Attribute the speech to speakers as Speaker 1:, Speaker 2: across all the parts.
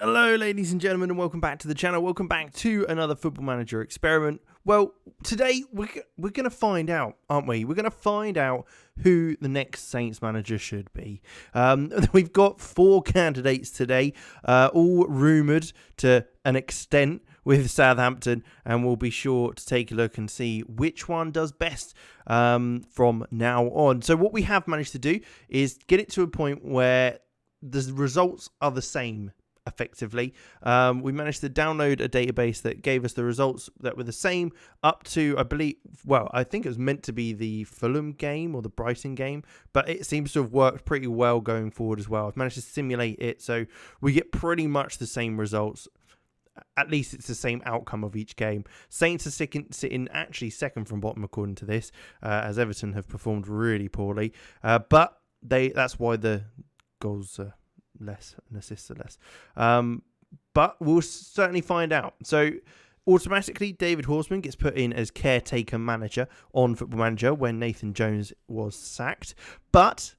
Speaker 1: Hello, ladies and gentlemen, and welcome back to the channel. Welcome back to another Football Manager experiment. Well, today we're going to find out, aren't we? We're going to find out who the next Saints manager should be. We've got 4 candidates today, all rumoured to an extent with Southampton, and we'll be sure to take a look and see which one does best from now on. So what we have managed to do is get it to a point where the results are the same. Effectively, we managed to download a database that gave us the results that were the same up to, I think it was meant to be the Fulham game or the Brighton game, but it seems to have worked pretty well going forward as well. I've managed to simulate it, so we get pretty much the same results. At least it's the same outcome of each game. Saints are sitting actually second from bottom according to this, as Everton have performed really poorly, but that's why the goals are less and assists are less, but we'll certainly find out. So automatically David Horseman gets put in as caretaker manager on Football Manager when Nathan Jones was sacked, but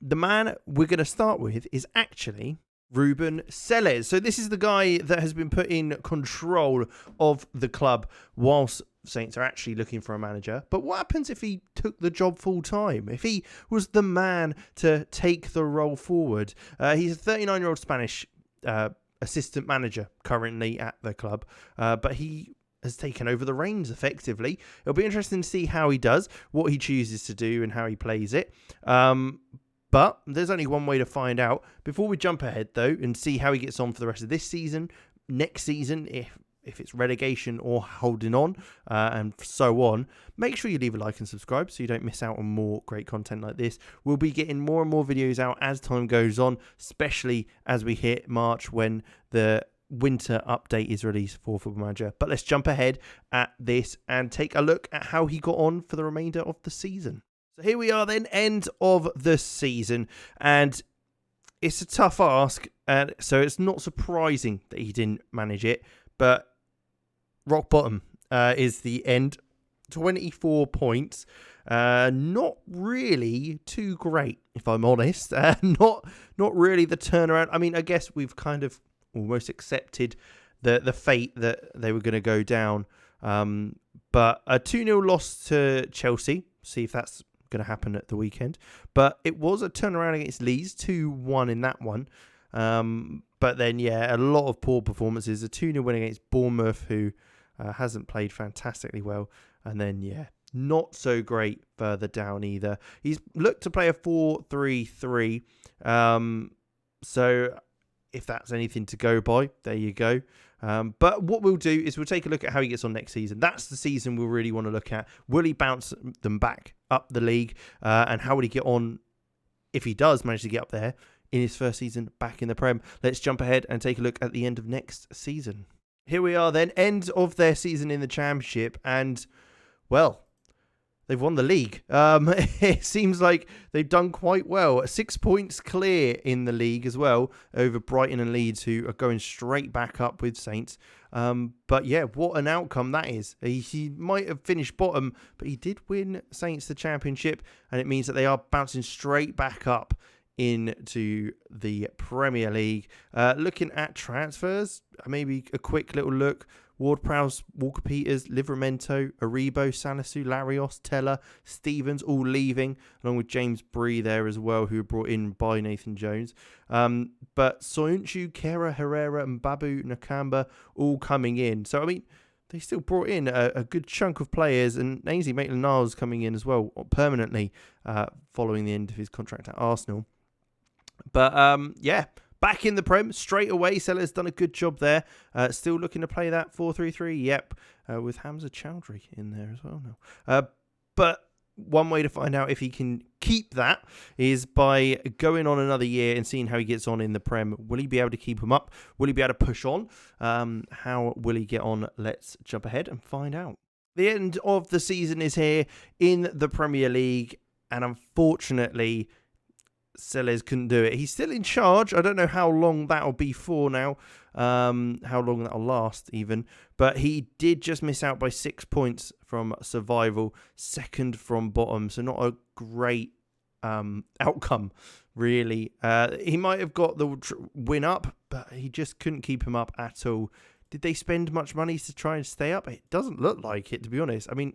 Speaker 1: the man we're going to start with is actually Ruben Selles. So this is the guy that has been put in control of the club whilst Saints are actually looking for a manager. But what happens if he took the job full time? If he was the man to take the role forward? He's a 39-year-old Spanish assistant manager currently at the club, but he has taken over the reins effectively. It'll be interesting to see how he does, what he chooses to do and how he plays it. But there's only one way to find out. Before we jump ahead, though, and see how he gets on for the rest of this season, next season, if it's relegation or holding on, and so on, make sure you leave a like and subscribe so you don't miss out on more great content like this. We'll be getting more and more videos out as time goes on, especially as we hit March when the winter update is released for Football Manager. But let's jump ahead at this and take a look at how he got on for the remainder of the season. So here we are then, end of the season, and it's a tough ask, and so it's not surprising that he didn't manage it, but rock bottom is the end. 24 points, not really too great, if I'm honest. Not really the turnaround. I mean, I guess we've kind of almost accepted the fate that they were going to go down, but a 2-0 loss to Chelsea. See if that's going to happen at the weekend, but it was a turnaround against Leeds, 2-1 in that one, but then a lot of poor performances. A 2-0 win against Bournemouth, who hasn't played fantastically well, and then not so great further down either. He's looked to play a 4-3-3, so if that's anything to go by, there you go. But what we'll do is we'll take a look at how he gets on next season. That's the season we'll really want to look at. Will he bounce them back up the league? And how would he get on if he does manage to get up there in his first season back in the Prem? Let's jump ahead and take a look at the end of next season. Here we are then, end of their season in the Championship. And, well, they've won the league. It seems like they've done quite well. 6 points clear in the league as well over Brighton and Leeds, who are going straight back up with Saints. But what an outcome that is. He might have finished bottom, but he did win Saints the Championship, and it means that they are bouncing straight back up into the Premier League. Looking at transfers, maybe a quick little look. Ward-Prowse, Walker-Peters, Livramento, Aribo, Salisu, Larios, Teller, Stevens, all leaving, along with James Bree there as well, who were brought in by Nathan Jones. But Soyuncu, Kera, Herrera, and Babu Nakamba all coming in. So, I mean, they still brought in a good chunk of players, and Ainsley Maitland-Niles coming in as well permanently following the end of his contract at Arsenal. But, back in the Prem straight away. Sellers done a good job there. Still looking to play that 4-3-3. Yep. With Hamza Chowdhury in there as well now. But one way to find out if he can keep that is by going on another year and seeing how he gets on in the Prem. Will he be able to keep him up? Will he be able to push on? How will he get on? Let's jump ahead and find out. The end of the season is here in the Premier League, and unfortunately Sellers couldn't do it. He's still in charge. I don't know how long that'll be for now, how long that'll last even, but he did just miss out by 6 points from survival, second from bottom, so not a great outcome really. He might have got the win up, but he just couldn't keep him up at all. Did they spend much money to try and stay up? It doesn't look like it, to be honest. I mean,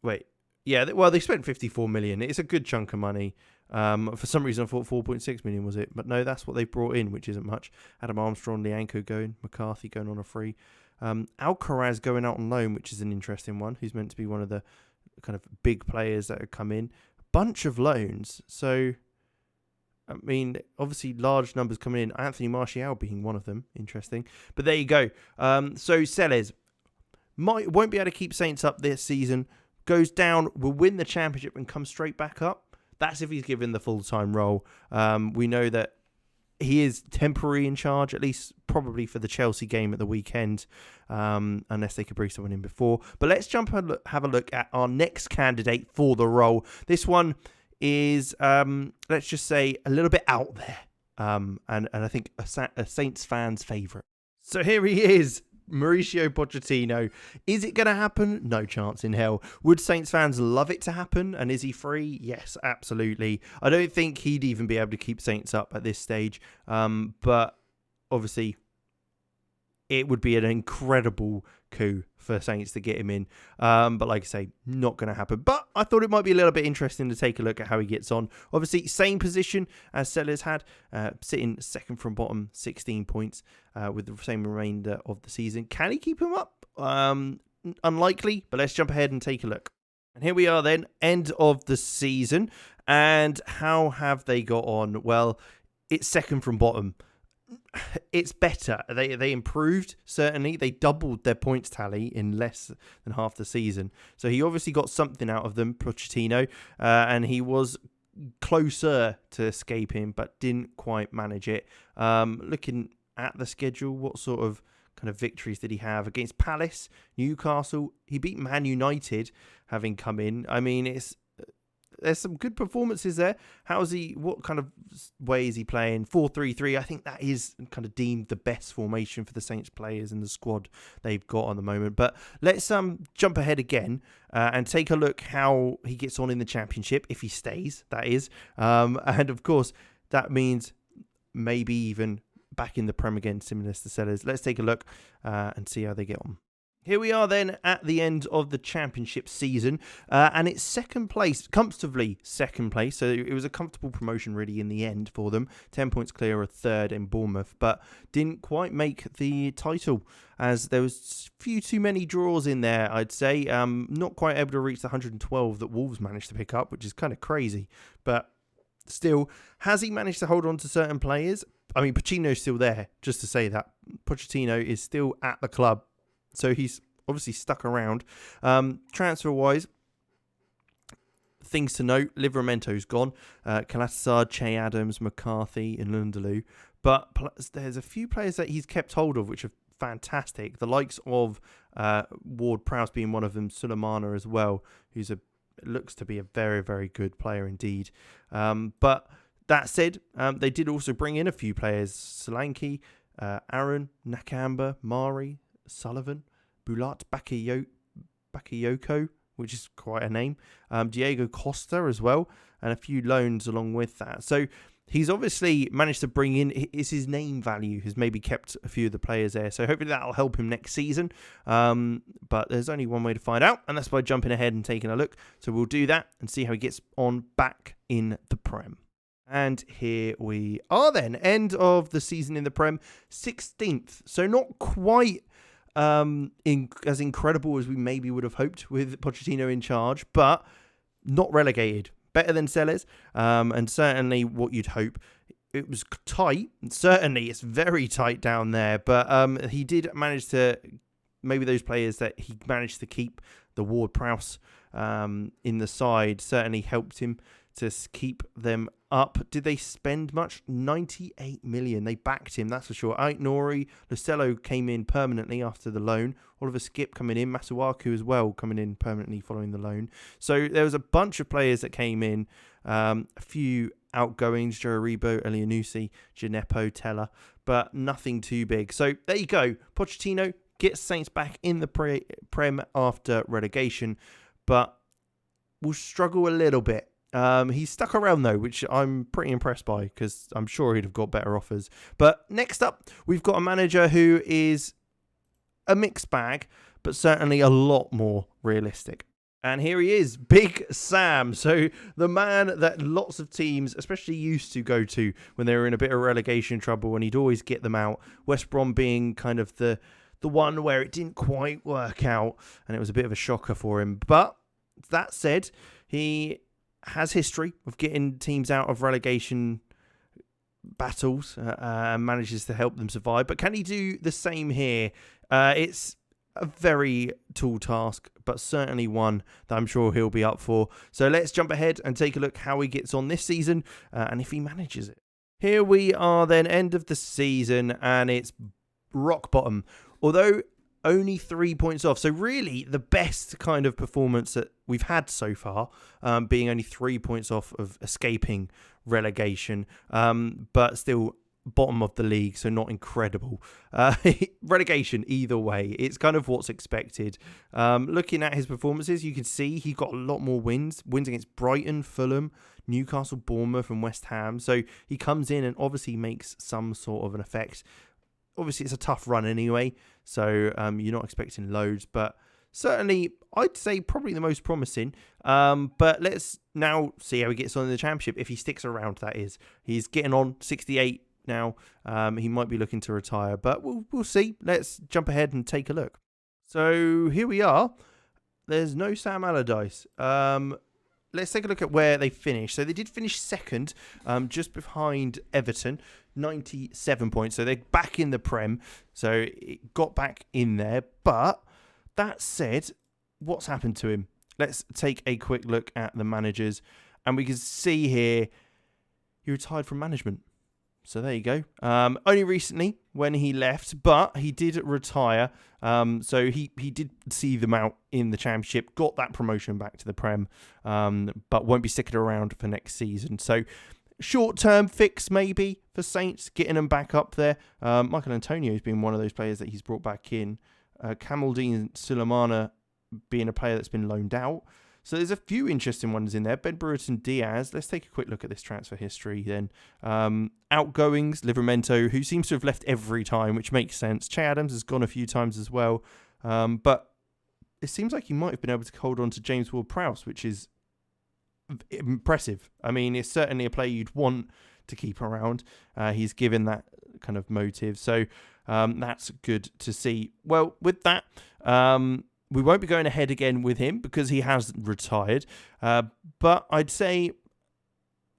Speaker 1: wait. Yeah, well, they spent 54 million. It's a good chunk of money. For some reason, I thought 4.6 million was it. But no, that's what they brought in, which isn't much. Adam Armstrong, Lianco going. McCarthy going on a free. Alcaraz going out on loan, which is an interesting one. Who's meant to be one of the kind of big players that have come in. A bunch of loans. So, I mean, obviously large numbers coming in. Anthony Martial being one of them. Interesting. But there you go. So Sellers won't be able to keep Saints up this season. Goes down, will win the championship and come straight back up. That's if he's given the full-time role. We know that he is temporary in charge, at least probably for the Chelsea game at the weekend, unless they could bring someone in before. But let's have a look at our next candidate for the role. This one is, let's just say, a little bit out there, and I think a Saints fan's favourite. So here he is. Mauricio Pochettino. Is it going to happen? No chance in hell. Would Saints fans love it to happen? And is he free? Yes, absolutely. I don't think he'd even be able to keep Saints up at this stage. But obviously, it would be an incredible coup for Saints to get him in. But like I say, not going to happen. But I thought it might be a little bit interesting to take a look at how he gets on. Obviously, same position as Sellers had, sitting second from bottom, 16 points with the same remainder of the season. Can he keep him up? Unlikely, but let's jump ahead and take a look. And here we are then, end of the season. And how have they got on? Well, it's second from bottom. It's better. They improved, certainly. They doubled their points tally in less than half the season. So he obviously got something out of them, Pochettino, and he was closer to escaping, but didn't quite manage it. Looking at the schedule, what sort of kind of victories did he have? Against Palace, Newcastle, he beat Man United, having come in. I mean, there's some good performances there. What kind of way is he playing? 4-3-3. I think that is kind of deemed the best formation for the Saints players in the squad they've got on the moment. But let's jump ahead again and take a look how he gets on in the championship, if he stays, that is. And of course, that means maybe even back in the Prem again, similar to Sellers. Let's take a look and see how they get on. Here we are then at the end of the championship season, and it's second place, comfortably second place. So it was a comfortable promotion really in the end for them. 10 points clear of third in Bournemouth, but didn't quite make the title as there was a few too many draws in there, I'd say. Not quite able to reach the 112 that Wolves managed to pick up, which is kind of crazy. But still, has he managed to hold on to certain players? I mean, Pochettino's still there, just to say that. Pochettino is still at the club. So he's obviously stuck around. Transfer-wise, things to note, Livramento's gone. Calazar, Che Adams, McCarthy and Lundaloo. But there's a few players that he's kept hold of which are fantastic. The likes of Ward-Prowse being one of them, Sulemana as well, who's looks to be a very, very good player indeed. But that said, they did also bring in a few players. Solanke, Aaron, Nakamba, Mari, Sullivan, Bulat, Bakayoko, which is quite a name, Diego Costa as well, and a few loans along with that. So he's obviously managed to bring in, his name value has maybe kept a few of the players there. So hopefully that'll help him next season. But there's only one way to find out, and that's by jumping ahead and taking a look. So we'll do that and see how he gets on back in the Prem. And here we are then, end of the season in the Prem, 16th. So not quite as incredible as we maybe would have hoped with Pochettino in charge, but not relegated. Better than Sellers, and certainly what you'd hope. It was tight. Certainly, it's very tight down there, but he did manage to, maybe those players that he managed to keep, the Ward-Prowse in the side, certainly helped him to keep them up. Did they spend much? 98 million. They backed him, that's for sure. Aït-Nouri, Lucello came in permanently after the loan. Oliver Skip coming in. Masuaku as well coming in permanently following the loan. So there was a bunch of players that came in. A few outgoings, Joe Aribo, Elianusi, Gineppo, Teller, but nothing too big. So there you go. Pochettino gets Saints back in the Prem after relegation, but will struggle a little bit He's stuck around though, which I'm pretty impressed by because I'm sure he'd have got better offers. But next up, we've got a manager who is a mixed bag, but certainly a lot more realistic. And here he is, Big Sam. So the man that lots of teams, especially used to go to when they were in a bit of relegation trouble, and he'd always get them out. West Brom being kind of the one where it didn't quite work out, and it was a bit of a shocker for him. But that said, he has history of getting teams out of relegation battles and manages to help them survive. But can he do the same here? It's a very tall task, but certainly one that I'm sure he'll be up for. So let's jump ahead and take a look how he gets on this season and if he manages it. Here we are then, end of the season, and it's rock bottom. Although only 3 points off. So really the best kind of performance that we've had so far, being only 3 points off of escaping relegation, but still bottom of the league, so not incredible. Relegation either way, it's kind of what's expected. Looking at his performances, you can see he got a lot more wins against Brighton, Fulham, Newcastle, Bournemouth and West Ham. So he comes in and obviously makes some sort of an effect. Obviously it's a tough run anyway, so you're not expecting loads, but certainly I'd say probably the most promising. But let's now see how he gets on in the Championship, if he sticks around, that is. He's getting on 68 now. He might be looking to retire, but we'll see. Let's jump ahead and take a look. So here we are. There's no Sam Allardyce. Let's take a look at where they finished. So they did finish second, just behind Everton, 97 points. So they're back in the Prem. So it got back in there. But that said, what's happened to him? Let's take a quick look at the managers. And we can see here, he retired from management. So there you go. Only recently when he left, but he did retire. So he did see them out in the Championship, got that promotion back to the Prem, but won't be sticking around for next season. So short-term fix maybe for Saints, getting them back up there. Michael Antonio has been one of those players that he's brought back in. Kamaldeen Sulemana being a player that's been loaned out. So there's a few interesting ones in there. Ben Brereton Diaz. Let's take a quick look at this transfer history then. Outgoings, Livramento, who seems to have left every time, which makes sense. Che Adams has gone a few times as well. But it seems like he might have been able to hold on to James Ward-Prowse, which is impressive. I mean, it's certainly a player you'd want to keep around. He's given that kind of motive. So that's good to see. Well, with that, we won't be going ahead again with him because he has retired. But I'd say,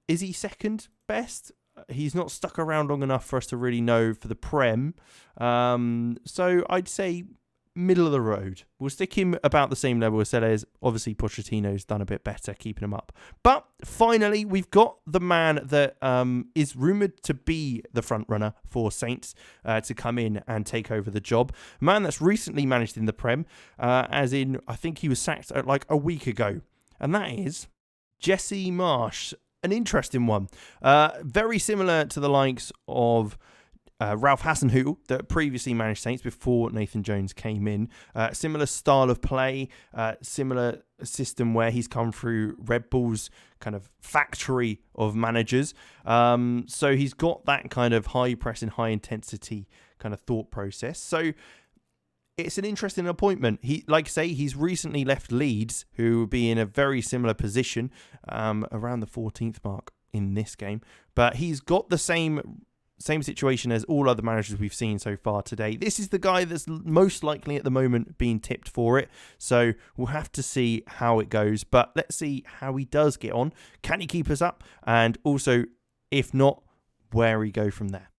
Speaker 1: is he second best? He's not stuck around long enough for us to really know for the Prem. So I'd say middle of the road. We'll stick him about the same level as Sellers. Obviously, Pochettino's done a bit better keeping him up. But finally, we've got the man that is rumoured to be the front runner for Saints to come in and take over the job. A man that's recently managed in the Prem, as in, I think he was sacked like a week ago. And that is Jesse Marsh. An interesting one. Very similar to the likes of Ralph Hasenhüttl that previously managed Saints before Nathan Jones came in. Similar style of play, similar system where he's come through Red Bull's kind of factory of managers. So he's got that kind of high press and high intensity kind of thought process. So it's an interesting appointment. He, like I say, he's recently left Leeds, who will be in a very similar position, around the 14th mark in this game. But he's got the same situation as all other managers we've seen so far today. This is the guy that's most likely at the moment being tipped for it. So we'll have to see how it goes. But let's see how he does get on. Can he keep us up? And also, if not, where he go from there.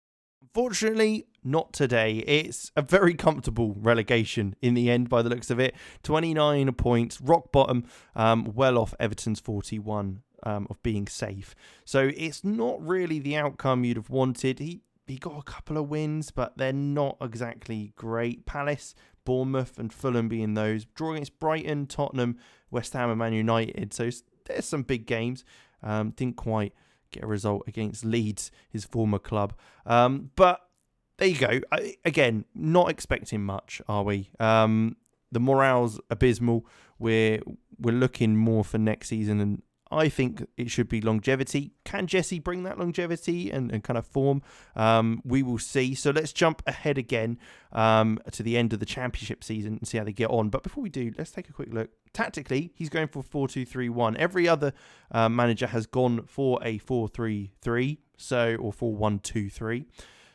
Speaker 1: Unfortunately, not today. It's a very comfortable relegation in the end by the looks of it. 29 points, rock bottom, well off Everton's 41 of being safe. So it's not really the outcome you'd have wanted. He got a couple of wins, but they're not exactly great. Palace, Bournemouth and Fulham being those. Draw against Brighton, Tottenham, West Ham and Man United. So there's some big games. Didn't quite get a result against Leeds, his former club. But there you go. Again, not expecting much, are we? The morale's abysmal. We're looking more for next season, and I think it should be longevity. Can Jesse bring that longevity and kind of form? We will see. So let's jump ahead again to the end of the championship season and see how they get on. But before we do, let's take a quick look. Tactically, he's going for 4-2-3-1. Every other manager has gone for a 4-3-3, or 4-1-2-3.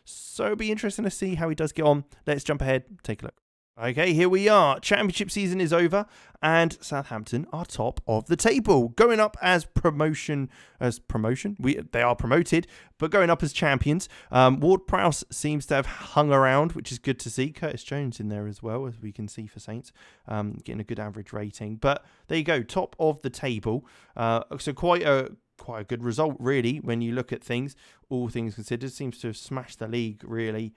Speaker 1: So it'll be interesting to see how he does get on. Let's jump ahead, take a look. Okay, here we are. Championship season is over, and Southampton are top of the table, going up as promotion. They are promoted, but going up as champions. Ward-Prowse seems to have hung around, which is good to see. Curtis Jones in there as well, as we can see for Saints, getting a good average rating. But there you go, top of the table. So quite a good result, really, when you look at things. All things considered, seems to have smashed the league, really.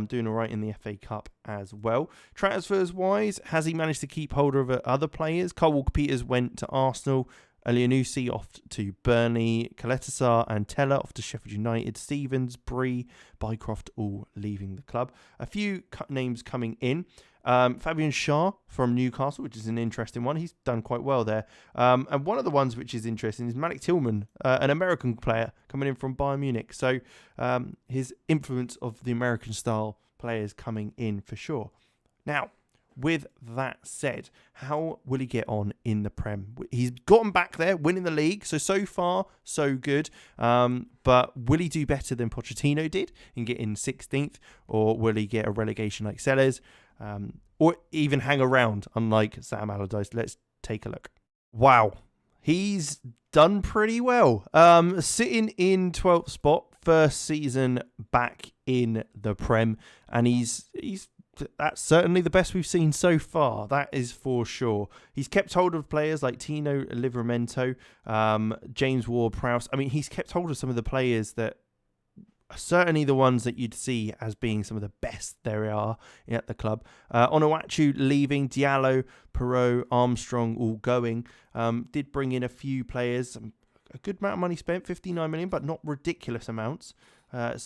Speaker 1: Doing all right in the FA Cup as well. Transfers-wise, has he managed to keep hold of other players? Kyle Walker-Peters went to Arsenal. Elianusi off to Burnley. Kaletasar and Teller off to Sheffield United. Stevens, Bree, Bycroft all leaving the club. A few names coming in. Fabian Schär from Newcastle, which is an interesting one. He's done quite well there. And one of the ones which is interesting is Malik Tillman, an American player coming in from Bayern Munich. So his influence of the American style players coming in for sure. Now, with that said, how will he get on in the Prem? He's gotten back there, winning the league. So far, so good. But will he do better than Pochettino did and get in 16th? Or will he get a relegation like Sellers? Or even hang around, unlike Sam Allardyce? Let's take a look. Wow. He's done pretty well. Sitting in 12th spot, first season back in the Prem. And that's certainly the best we've seen so far. That is for sure. He's kept hold of players like Tino Livramento, James Ward-Prowse. I mean, he's kept hold of some of the players that are certainly the ones that you'd see as being some of the best there are at the club. Onuachu leaving, Diallo, Perot, Armstrong all going. Did bring in a few players. A good amount of money spent, 59 million, but not ridiculous amounts. But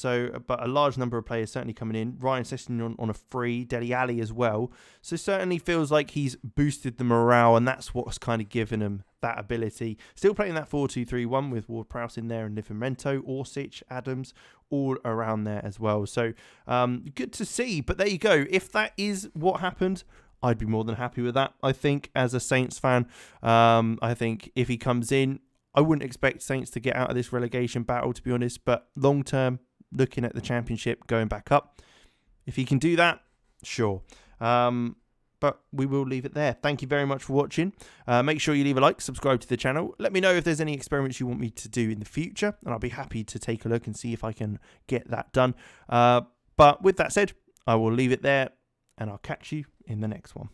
Speaker 1: a large number of players certainly coming in. Ryan Sessegnon on a free, Dele Alli as well. So certainly feels like he's boosted the morale, and that's what's kind of given him that ability. Still playing that 4-2-3-1 with Ward-Prowse in there and Livramento, Orsic, Adams, all around there as well. So good to see. But there you go. If that is what happened, I'd be more than happy with that, I think, as a Saints fan. I think if he comes in, I wouldn't expect Saints to get out of this relegation battle, to be honest. But long term, looking at the Championship going back up, if he can do that, sure. But we will leave it there. Thank you very much for watching. Make sure you leave a like, subscribe to the channel. Let me know if there's any experiments you want me to do in the future, and I'll be happy to take a look and see if I can get that done. But with that said, I will leave it there, and I'll catch you in the next one.